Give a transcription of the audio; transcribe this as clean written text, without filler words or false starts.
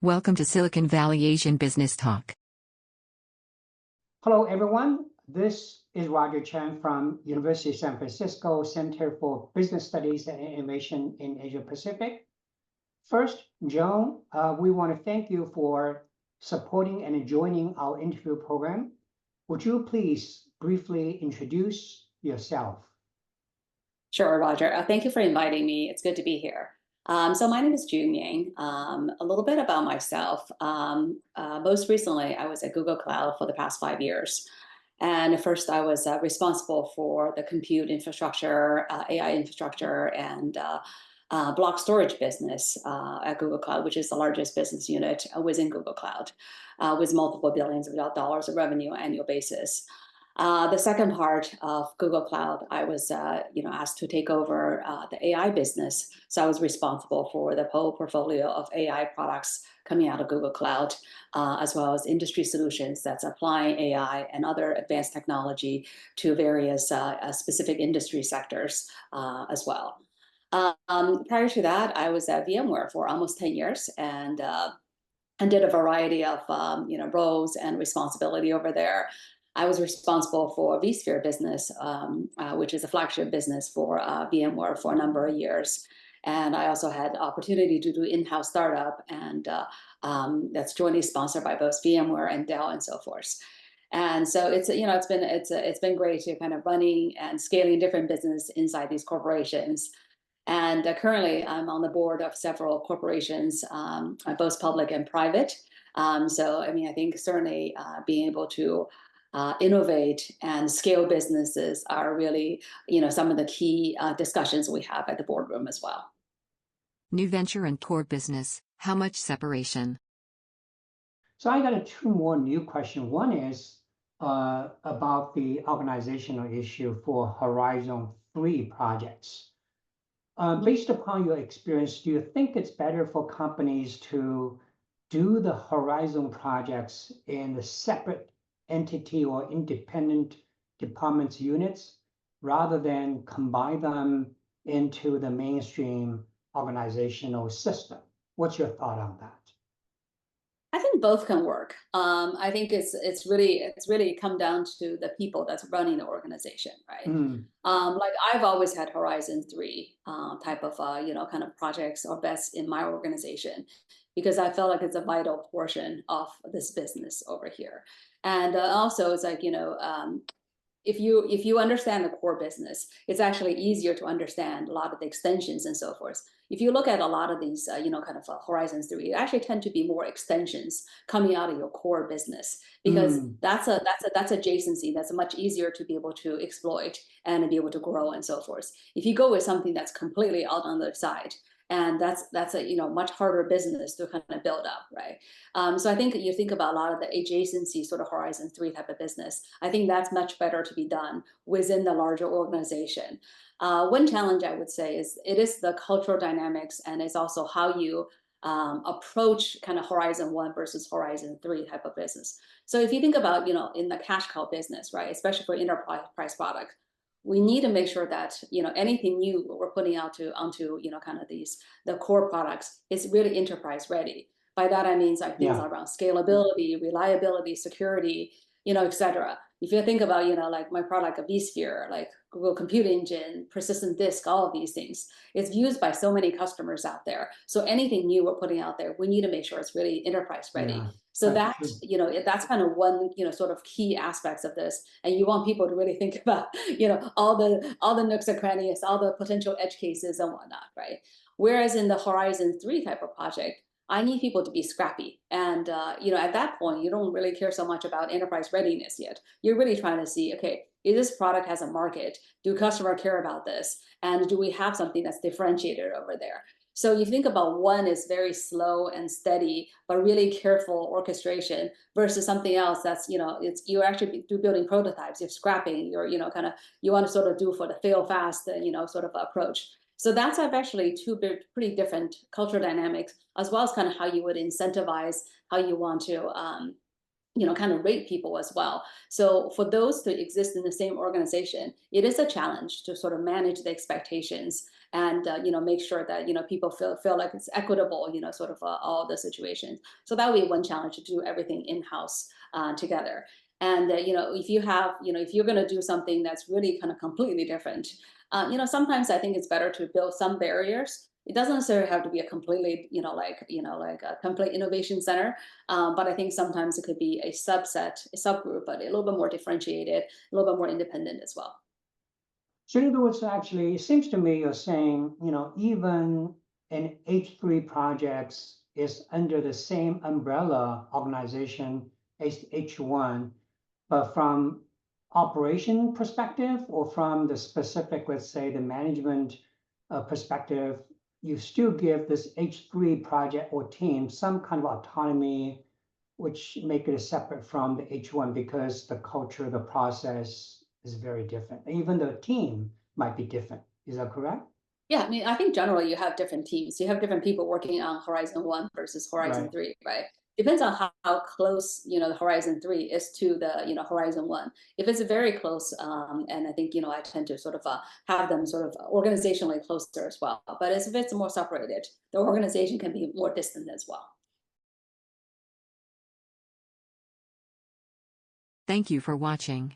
Welcome to Silicon Valley Asian Business Talk. Hello, everyone. This is Roger Chen from University of San Francisco Center for Business Studies and Innovation in Asia Pacific. First, Joan, we want to thank you for supporting and joining our interview program. Would you please briefly introduce yourself? Sure, Roger. Thank you for inviting me. It's good to be here. So my name is June Yang. A little bit about myself. Most recently, I was at Google Cloud for the past 5 years. And first, I was responsible for the compute infrastructure, AI infrastructure, and block storage business at Google Cloud, which is the largest business unit within Google Cloud, with multiple billions of dollars of revenue annual basis. The second part of Google Cloud, I was asked to take over the AI business. So I was responsible for the whole portfolio of AI products coming out of Google Cloud, as well as industry solutions that's applying AI and other advanced technology to various specific industry sectors as well. Prior to that, I was at VMware for almost 10 years and did a variety of roles and responsibility over there. I was responsible for vSphere business, which is a flagship business for VMware for a number of years. And I also had the opportunity to do in-house startup, and that's jointly sponsored by both VMware and Dell and so forth. And so it's been great to kind of running and scaling different business inside these corporations. And currently, I'm on the board of several corporations, both public and private. So I think certainly being able to innovate and scale businesses are really, some of the key discussions we have at the boardroom as well. New venture and core business, how much separation? So I got two more new questions. One is about the organizational issue for Horizon 3 projects. Based upon your experience, do you think it's better for companies to do the Horizon projects in the separate entity or independent departments units rather than combine them into the mainstream organizational system? What's your thought on that? I think both can work. I think it's really come down to the people that's running the organization, right? Like I've always had Horizon 3 type of kind of projects or bets in my organization, because I felt like it's a vital portion of this business over here. And also it's like, if you understand the core business, it's actually easier to understand a lot of the extensions and so forth. If you look at a lot of these, kind of Horizons 3, it actually tend to be more extensions coming out of your core business, because that's adjacency that's much easier to be able to exploit and be able to grow and so forth. If you go with something that's completely out on the side, and that's a much harder business to kind of build up, right? So I think you think about a lot of the adjacency sort of Horizon 3 type of business. I think that's much better to be done within the larger organization. One challenge I would say is it is the cultural dynamics, and it's also how you approach kind of Horizon 1 versus Horizon 3 type of business. So if you think about in the cash cow business, right, especially for enterprise product, we need to make sure that anything new we're putting onto kind of the core products is really enterprise ready. By that I mean like things around scalability, reliability, security, et cetera. If you think about like my product, a vSphere, like Google Compute Engine, persistent disk, all of these things, it's used by so many customers out there. So anything new we're putting out there, we need to make sure it's really enterprise ready. Yeah. So that's kind of one, sort of key aspects of this. And you want people to really think about, all the nooks and crannies, all the potential edge cases and whatnot, right? Whereas in the Horizon 3 type of project, I need people to be scrappy. And, at that point, you don't really care so much about enterprise readiness yet. You're really trying to see, okay, is this product has a market? Do customers care about this? And do we have something that's differentiated over there? So you think about one is very slow and steady, but really careful orchestration versus something else that's, you're actually building prototypes, you're scrapping, you want to sort of do for the fail fast, sort of approach. So that's actually two pretty different cultural dynamics, as well as kind of how you would incentivize, how you want to, kind of rate people as well. So for those to exist in the same organization, it is a challenge to sort of manage the expectations and make sure that people feel like it's equitable, sort of all the situations. So that would be one challenge, to do everything in-house together. And if you're going to do something that's really kind of completely different, sometimes I think it's better to build some barriers. It doesn't necessarily have to be a completely, like a complete innovation center. But I think sometimes it could be a subgroup, but a little bit more differentiated, a little bit more independent as well. So in other words, actually, it seems to me you're saying, even an H3 projects is under the same umbrella organization as H1, but from operation perspective or from the specific, let's say, the management perspective, you still give this H3 project or team some kind of autonomy, which make it separate from the H1 because the culture, the process is very different. Even the team might be different. Is that correct? Yeah, I mean, I think generally you have different teams. You have different people working on Horizon 1 versus Horizon 3, right? Depends on how close, the Horizon 3 is to the, Horizon 1. If it's very close, and I think, I tend to sort of have them sort of organizationally closer as well. But if it's more separated, the organization can be more distant as well. Thank you for watching.